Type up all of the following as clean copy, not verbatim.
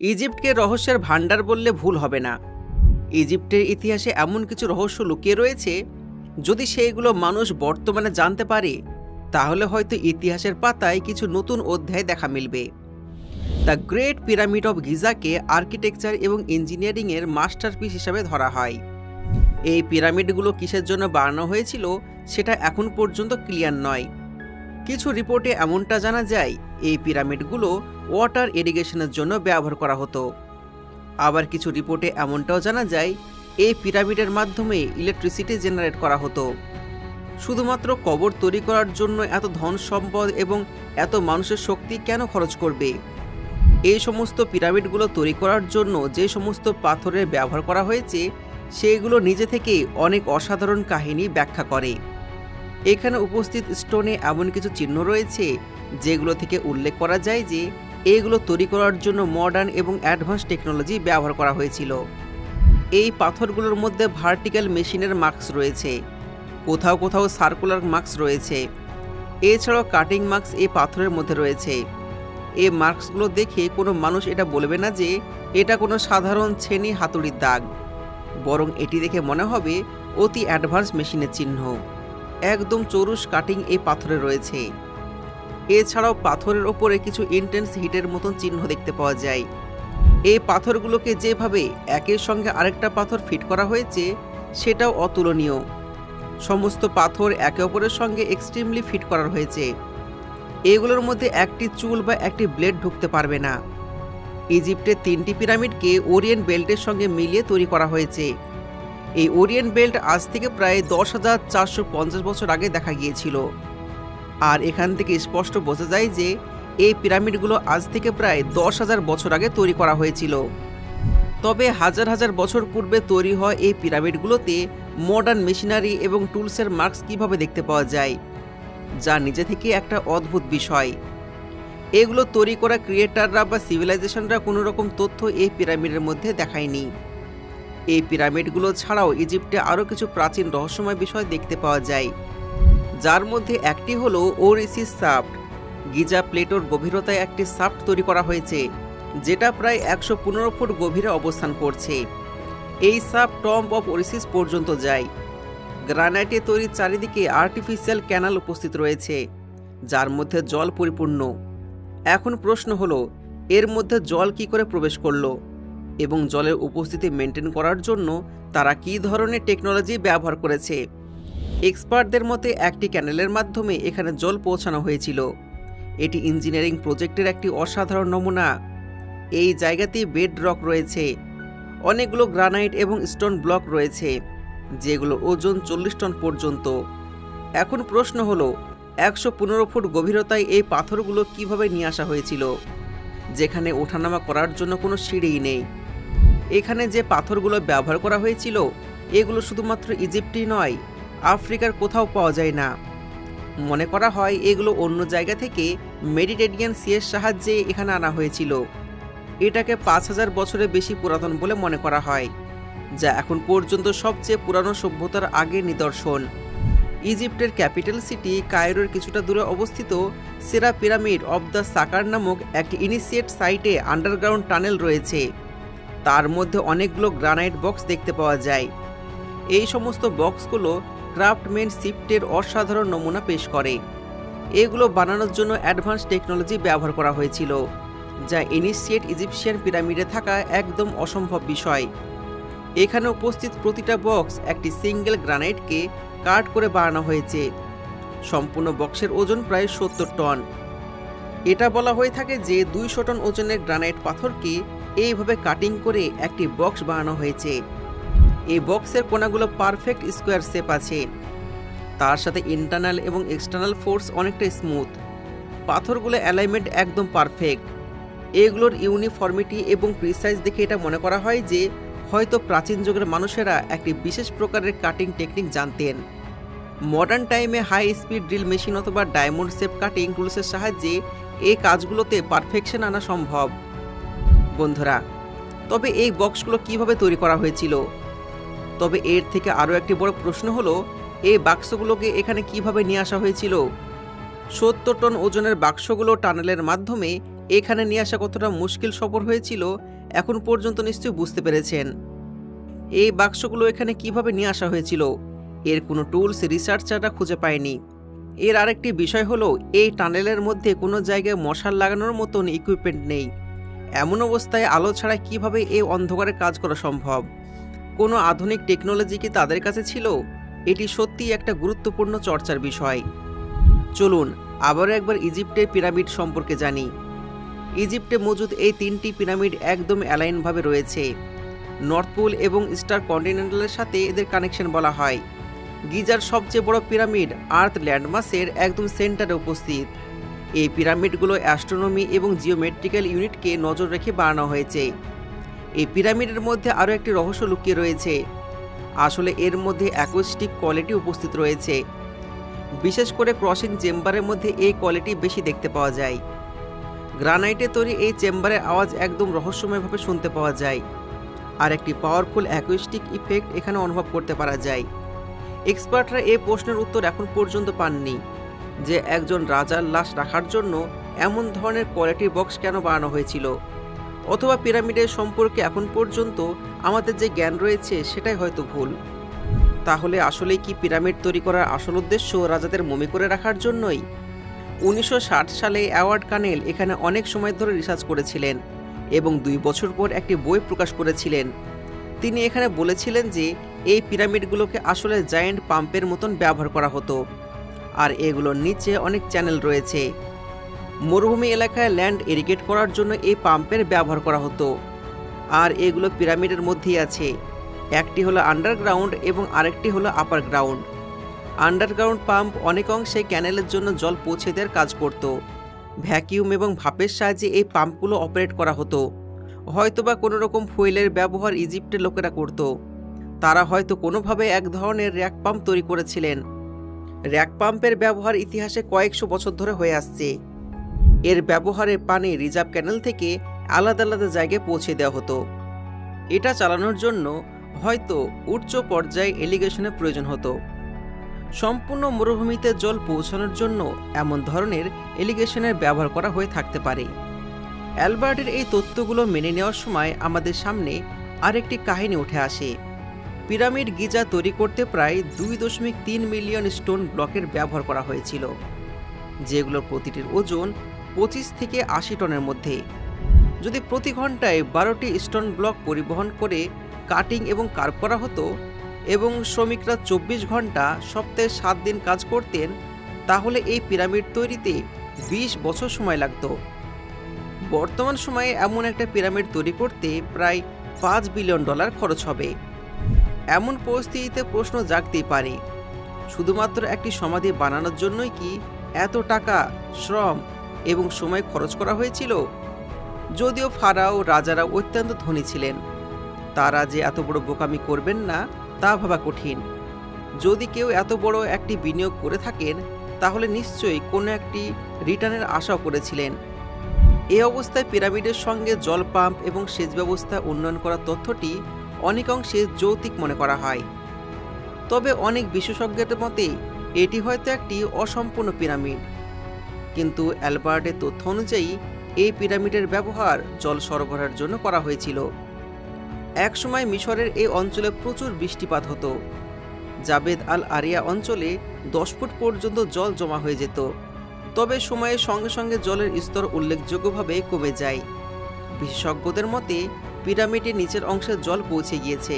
ইজিপ্টকে রহস্যের ভান্ডার বললে ভুল হবে না। ইজিপ্টের ইতিহাসে এমন কিছু রহস্য লুকিয়ে রয়েছে, যদি সেইগুলো মানুষ বর্তমানে জানতে পারে তাহলে হয়তো ইতিহাসের পাতায় কিছু নতুন অধ্যায় দেখা মিলবে। দ্য গ্রেট পিরামিড অফ গিজাকে আর্কিটেকচার এবং ইঞ্জিনিয়ারিংয়ের মাস্টারপিস হিসাবে ধরা হয়। এই পিরামিডগুলো কিসের জন্য বানানো হয়েছিল সেটা এখন পর্যন্ত ক্লিয়ার নয়। কিছু রিপোর্টে এমনটা জানা যায় এই পিরামিডগুলো ওয়াটার ইরিগেশনের জন্য ব্যবহার করা হতো। আবার কিছু রিপোর্টে এমনটাও জানা যায় এই পিরামিডের মাধ্যমে ইলেকট্রিসিটি জেনারেট করা হতো। শুধুমাত্র কবর তৈরি করার জন্য এত ধন সম্পদ এবং এত মানুষের শক্তি কেন খরচ করবে? এই সমস্ত পিরামিডগুলো তৈরি করার জন্য যে সমস্ত পাথরের ব্যবহার করা হয়েছে সেগুলো নিজে থেকেই অনেক অসাধারণ কাহিনী ব্যাখ্যা করে। এখানে উপস্থিত স্টোনে এমন কিছু চিহ্ন রয়েছে যেগুলো থেকে উল্লেখ করা যায় যে এগুলো তৈরি করার জন্য মডার্ন এবং অ্যাডভান্স টেকনোলজি ব্যবহার করা হয়েছিল। এই পাথরগুলোর মধ্যে ভার্টিক্যাল মেশিনের মার্কস রয়েছে, কোথাও কোথাও সার্কুলার মার্কস রয়েছে। এছাড়াও কাটিং মার্কস এই পাথরের মধ্যে রয়েছে। এই মার্কসগুলো দেখে কোনো মানুষ এটা বলবে না যে এটা কোনো সাধারণ ছেনি হাতুড়ির দাগ, বরং এটি দেখে মনে হবে অতি অ্যাডভান্স মেশিনের চিহ্ন। একদম চৌরুস কাটিং এই পাথরে রয়েছে। এছাড়াও পাথরের ওপরে কিছু ইন্টেন্স হিটের মতন চিহ্ন দেখতে পাওয়া যায়। এই পাথরগুলোকে যেভাবে একের সঙ্গে আরেকটা পাথর ফিট করা হয়েছে সেটাও অতুলনীয়। সমস্ত পাথর একে অপরের সঙ্গে এক্সট্রিমলি ফিট করা হয়েছে। এগুলোর মধ্যে একটি চুল বা একটি ব্লেড ঢুকতে পারবে না। ইজিপ্টের 3টি পিরামিডকে ওরিয়েন্ট বেল্টের সঙ্গে মিলিয়ে তৈরি করা হয়েছে। এই ওরিয়েন্ট বেল্ট আজ থেকে প্রায় 10,450 বছর আগে দেখা গিয়েছিল। আর এখান থেকে স্পষ্ট বোঝা যায় যে এই পিরামিডগুলো আজ থেকে প্রায় 10,000 বছর আগে তৈরি করা হয়েছিল। তবে হাজার হাজার বছর পূর্বে তৈরি হওয়া এই পিরামিডগুলোতে মডার্ন মেশিনারি এবং টুলসের মার্কস কিভাবে দেখতে পাওয়া যায়, যা নিজে থেকে একটা অদ্ভুত বিষয়। এগুলো তৈরি করা ক্রিয়েটাররা বা সিভিলাইজেশনরা কোনো রকম তথ্য এই পিরামিডের মধ্যে দেখায়নি। এই পিরামিডগুলো ছাড়াও ইজিপ্টে আরও কিছু প্রাচীন রহস্যময় বিষয় দেখতে পাওয়া যায়, যার মধ্যে একটি হলো ওরিসিস সাফট। গিজা প্লেটোর গভীরতায় একটি সাফট তৈরি করা হয়েছে যেটা প্রায় 115 ফুট গভীরে অবস্থান করছে। এই সাফট টম্ব অফ ওরিসিস পর্যন্ত যায়। গ্রানাইটে তৈরি চারিদিকে আর্টিফিশিয়াল ক্যানাল উপস্থিত রয়েছে যার মধ্যে জল পরিপূর্ণ। এখন প্রশ্ন হলো এর মধ্যে জল কি করে প্রবেশ করলো এবং জলের উপস্থিতি মেনটেন করার জন্য তারা কী ধরনের টেকনোলজি ব্যবহার করেছে। এক্সপার্টদের মতে একটি ক্যানেলের মাধ্যমে এখানে জল পৌঁছানো হয়েছিল। এটি ইঞ্জিনিয়ারিং প্রজেক্টের একটি অসাধারণ নমুনা। এই জায়গাতেই বেড রক রয়েছে, অনেকগুলো গ্রানাইট এবং স্টোন ব্লক রয়েছে যেগুলো ওজন 40 টন পর্যন্ত। এখন প্রশ্ন হলো 115 ফুট গভীরতায় এই পাথরগুলো কিভাবে নিয়ে আসা হয়েছিল, যেখানে ওঠানামা করার জন্য কোনো সিঁড়িই নেই। এখানে যে পাথরগুলো ব্যবহার করা হয়েছিল এগুলো শুধুমাত্র ইজিপ্টই নয়, আফ্রিকার কোথাও পাওয়া যায় না। মনে করা হয় এগুলো অন্য জায়গা থেকে মেডিটেরিয়ান সিয়ের সাহায্যে এখানে আনা হয়েছিল। এটাকে 5000 বছরের বেশি পুরাতন বলে মনে করা হয়, যা এখন পর্যন্ত সবচেয়ে পুরানো সভ্যতার আগের নিদর্শন। ইজিপ্টের ক্যাপিটাল সিটি কায়রোর কিছুটা দূরে অবস্থিত সেরা পিরামিড অব দ্য সাকার নামক একটি ইনিশিয়েট সাইটে আন্ডারগ্রাউন্ড টানেল রয়েছে। তার মধ্যে অনেকগুলো গ্রানাইট বক্স দেখতে পাওয়া যায়। এই সমস্ত বক্সগুলো ক্রাফটম্যানশিপের অসাধারণ নমুনা পেশ করে। এগুলো বানানোর জন্য অ্যাডভান্স টেকনোলজি ব্যবহার করা হয়েছিল, যা ইনিশিয়েট ইজিপশিয়ান পিরামিডে থাকা একদম অসম্ভব বিষয়। এখানে উপস্থিত প্রতিটা বক্স একটি সিঙ্গেল গ্রানাইটকে কাট করে বানানো হয়েছে। সম্পূর্ণ বক্সের ওজন প্রায় 70 টন। এটা বলা হয়ে থাকে যে 200 টন ওজনের গ্রানাইট পাথরকে এইভাবে কাটিং করে একটি বক্স বানানো হয়েছে। এই বক্সের কোণাগুলো পারফেক্ট স্কোয়ার শেপ আছে, তার সাথে ইন্টারনাল এবং এক্সটার্নাল ফোর্স অনেকটা স্মুথ। পাথরগুলো অ্যালাইনমেন্ট একদম পারফেক্ট। এগুলোর ইউনিফর্মিটি এবং প্রিসাইজ দেখে এটা মনে করা হয় যে হয়তো প্রাচীন যুগের মানুষেরা একটি বিশেষ প্রকারের কাটিং টেকনিক জানতেন। মডার্ন টাইমে হাই স্পিড ড্রিল মেশিন অথবা ডায়মন্ড শেপ কাটিং টুলসের সাহায্যে এই কাজগুলোতে পারফেকশন আনা সম্ভব। বন্ধুরা, তবে এই বক্সগুলো কিভাবে তৈরি করা হয়েছিল? তবে এর থেকে আরও একটি বড় প্রশ্ন হলো এই বাক্সগুলোকে এখানে কিভাবে নিয়ে আসা হয়েছিল। 70 টন ওজনের বাক্সগুলো টানেলের মাধ্যমে এখানে নিয়ে আসা কতটা মুশকিল সফর হয়েছিল এখন পর্যন্ত নিশ্চয়ই বুঝতে পেরেছেন। এই বাক্সগুলো এখানে কিভাবে নিয়ে আসা হয়েছিল এর কোনো টুলস রিসার্চাররা খুঁজে পায়নি। এর আরেকটি বিষয় হলো এই টানেলের মধ্যে কোনো জায়গায় মশাল লাগানোর মতন ইকুইপমেন্ট নেই। এমন অবস্থায় আলো ছাড়া কিভাবে এই অন্ধকারে কাজ করা সম্ভব? কোনো আধুনিক টেকনোলজি কি তাদের কাছে ছিল? এটি সত্যিই একটা গুরুত্বপূর্ণ চর্চার বিষয়। চলুন আবারও একবার ইজিপ্টের পিরামিড সম্পর্কে জানি। ইজিপ্টে মজুদ এই 3টি পিরামিড একদম অ্যালাইনভাবে রয়েছে। নর্থ পোল এবং স্টার কন্টিনেন্টালের সাথে এদের কানেকশন বলা হয়। গিজার সবচেয়ে বড় পিরামিড আর্থ ল্যান্ডমাসের একদম সেন্টারে উপস্থিত। এই পিরামিডগুলো অ্যাস্ট্রোনমি এবং জিওমেট্রিক্যাল ইউনিটকে নজর রেখে বানানো হয়েছে। এই পিরামিডের মধ্যে আরও একটি রহস্য লুকিয়ে রয়েছে। আসলে এর মধ্যে অ্যাকোস্টিক কোয়ালিটি উপস্থিত রয়েছে। বিশেষ করে ক্রসিং চেম্বারের মধ্যে এই কোয়ালিটি বেশি দেখতে পাওয়া যায়। গ্রানাইটে তৈরি এই চেম্বারের আওয়াজ একদম রহস্যময়ভাবে শুনতে পাওয়া যায়। আর একটি পাওয়ারফুল অ্যাকোস্টিক ইফেক্ট এখানে অনুভব করতে পারা যায়। এক্সপার্টরা এই প্রশ্নের উত্তর এখন পর্যন্ত পাননি যে একজন রাজার লাশ রাখার জন্য এমন ধরনের কোয়ালিটির বক্স কেন বানানো হয়েছিল, অথবা পিরামিডের সম্পর্কে এখন পর্যন্ত আমাদের যে জ্ঞান রয়েছে সেটাই হয়তো ভুল। তাহলে আসলেই কি পিরামিড তৈরি করার আসল উদ্দেশ্য রাজাদের মমি করে রাখার জন্যই? 1960 সালে অ্যাওয়ার্ড কানেল এখানে অনেক সময় ধরে রিসার্চ করেছিলেন এবং 2 বছর পর একটি বই প্রকাশ করেছিলেন। তিনি এখানে বলেছিলেন যে এই পিরামিডগুলোকে আসলে জায়ান্ট পাম্পের মতন ব্যবহার করা হতো, আর এগুলোর নিচে অনেক চ্যানেল রয়েছে। মরুভূমি এলাকায় ল্যান্ড ইরিগেট করার জন্য এই পাম্পের ব্যবহার করা হতো, আর এগুলো পিরামিডের মধ্যেই আছে। একটি হলো আন্ডারগ্রাউন্ড এবং আরেকটি হলো আপার গ্রাউন্ড। আন্ডারগ্রাউন্ড পাম্প অনেক অংশে ক্যানেলের জন্য জল পৌঁছে দেওয়ার কাজ করত। ভ্যাকিউম এবং ভাপের সাহায্যে এই পাম্পগুলো অপারেট করা হতো। হয়তোবা কোনো রকম ফুয়েলের ব্যবহার ইজিপ্টের লোকেরা করত। তারা হয়তো কোনোভাবে এক ধরনের র্যাক পাম্প তৈরি করেছিলেন। র্যাক পাম্পের ব্যবহার ইতিহাসে কয়েকশো বছর ধরে হয়ে আসছে। এর ব্যবহারে পানি রিজার্ভ ক্যানেল থেকে আলাদা আলাদা জায়গায় পৌঁছে দেওয়া হতো। এটা চালানোর জন্য হয়তো উচ্চ পর্যায়ে এলিগেশনের প্রয়োজন হতো। সম্পূর্ণ মরুভূমিতে জল পৌঁছানোর জন্য এমন ধরনের এলিগেশনের ব্যবহার করা হয়ে থাকতে পারে। অ্যালবার্টের এই তথ্যগুলো মেনে নেওয়ার সময় আমাদের সামনে আরেকটি কাহিনী উঠে আসে। পিরামিড গিজা তৈরি করতে প্রায় 2.3 মিলিয়ন স্টোন ব্লকের ব্যবহার করা হয়েছিল, যেগুলোর প্রতিটির ওজন 25 থেকে 80 টনের মধ্যে। যদি প্রতি ঘন্টায় 12টি স্টোন ব্লক পরিবহন করে কাটিং এবং কার্ভ করা হতো এবং শ্রমিকরা 24 ঘন্টা সপ্তাহে 7 দিন কাজ করতেন, তাহলে এই পিরামিড তৈরিতে 20 বছর সময় লাগত। বর্তমান সময়ে এমন একটা পিরামিড তৈরি করতে প্রায় $5 বিলিয়ন খরচ হবে। এমন পরিস্থিতিতে প্রশ্ন জাগতেই পারে, শুধুমাত্র একটি সমাধি বানানোর জন্যই কি এত টাকা, শ্রম এবং সময় খরচ করা হয়েছিল? যদিও ফারাও রাজারা অত্যন্ত ধনী ছিলেন, তারা যে এত বড় বোকামি করবেন না তা ভাবা কঠিন। যদি কেউ এত বড় একটি বিনিয়োগ করে থাকেন, তাহলে নিশ্চয়ই কোনো একটি রিটার্নের আশাও করেছিলেন। এই অবস্থায় পিরামিডের সঙ্গে জল পাম্প এবং সেচ ব্যবস্থা উন্নয়ন করার তথ্যটি অনেকাংশে যৌক্তিক মনে করা হয়। তবে অনেক বিশেষজ্ঞদের মতে এটি হয়তো একটি অসম্পূর্ণ পিরামিড। কিন্তু অ্যালবার্টের তথ্য অনুযায়ী এই পিরামিডের ব্যবহার জল সরবরাহের জন্য করা হয়েছিল। একসময় মিশরের এই অঞ্চলে প্রচুর বৃষ্টিপাত হতো। জাবেদ আল আরিয়া অঞ্চলে 10 ফুট পর্যন্ত জল জমা হয়ে যেত। তবে সময়ের সঙ্গে সঙ্গে জলের স্তর উল্লেখযোগ্যভাবে কমে যায়। বিশেষজ্ঞদের মতে পিরামিডের নিচের অংশে জল পৌঁছে গিয়েছে।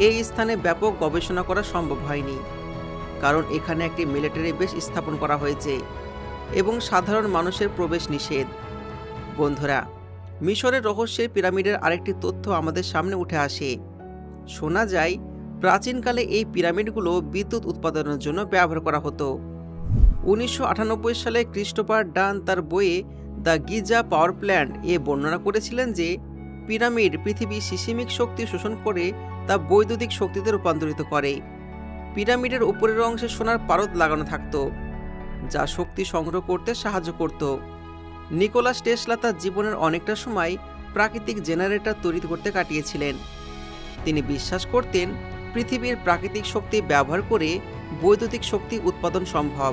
এই স্থানে ব্যাপক গবেষণা করা সম্ভব হয়নি, কারণ এখানে একটি মিলিটারি বেস স্থাপন করা হয়েছে এবং সাধারণ মানুষের প্রবেশ নিষেধ। বন্ধুরা, মিশরের রহস্যের পিরামিডের আরেকটি তথ্য আমাদের সামনে উঠে আসে। শোনা যায় প্রাচীনকালে এই পিরামিডগুলো বিদ্যুৎ উৎপাদনের জন্য ব্যবহার করা হতো। 1998 সালে ক্রিস্টোফার ডান তার বইয়ে দ্য গিজা পাওয়ার প্ল্যান্ট বর্ণনা করেছিলেন যে পিরামিড পৃথিবীর সিসমিক শক্তি শোষণ করে তা বৈদ্যুতিক শক্তিতে রূপান্তরিত করে। পিরামিডের উপরের অংশে সোনার পারদ লাগানো থাকত, যা শক্তি সংগ্রহ করতে সাহায্য করত। নিকোলাস টেসলা তার জীবনের অনেকটা সময় প্রাকৃতিক জেনারেটর তৈরি করতে কাটিয়েছিলেন। তিনি বিশ্বাস করতেন পৃথিবীর প্রাকৃতিক শক্তি ব্যবহার করে বৈদ্যুতিক শক্তি উৎপাদন সম্ভব।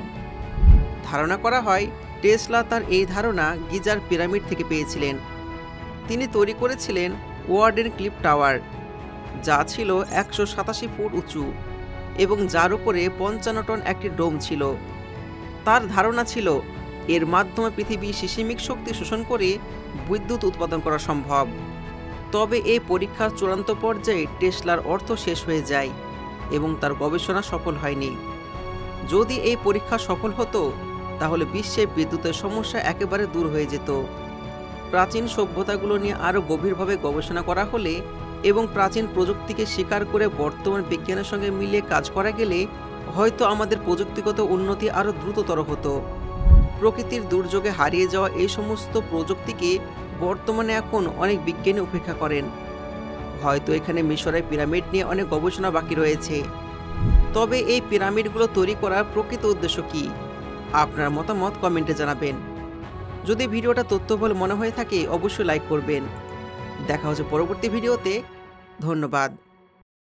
ধারণা করা হয় টেসলা তার এই ধারণা গিজার পিরামিড থেকে পেয়েছিলেন। তিনি তৈরি করেছিলেন ওয়ার্ডেন ক্লিফ টাওয়ার, যা ছিল 187 ফুট উঁচু এবং যার উপরে 55 টন একটি ডোম ছিল। তার ধারণা ছিল এর মাধ্যমে পৃথিবী সিসমিক শক্তি শোষণ করে বিদ্যুৎ উৎপাদন করা সম্ভব। তবে এই পরীক্ষার চূড়ান্ত পর্যায়ে টেসলার অর্থ শেষ হয়ে যায় এবং তার গবেষণা সফল হয়নি। যদি এই পরীক্ষা সফল হতো তাহলে বিশ্বে বিদ্যুতের সমস্যা একেবারে দূর হয়ে যেত। প্রাচীন সভ্যতাগুলো নিয়ে আরও গভীরভাবে গবেষণা করা হলে এবং প্রাচীন প্রযুক্তিকে স্বীকার করে বর্তমান বিজ্ঞানের সঙ্গে মিলিয়ে কাজ করা গেলে হয়তো আমাদের প্রযুক্তিগত উন্নতি আরও দ্রুততর হতো। প্রকৃতির দুর্যোগে হারিয়ে যাওয়া এই সমস্ত প্রযুক্তিকে বর্তমানে এখন অনেক বিজ্ঞানী উপেক্ষা করেন। হয়তো এখানে মিশরের পিরামিড নিয়ে অনেক গবেষণা বাকি রয়েছে। তবে এই পিরামিডগুলো তৈরি করার প্রকৃত উদ্দেশ্য কী? আপনার মতামত কমেন্টে জানাবেন। যদি ভিডিওটা তথ্যবহুল মনে হয়ে থাকে অবশ্যই লাইক করবেন। দেখা হচ্ছে পরবর্তী ভিডিওতে। ধন্যবাদ।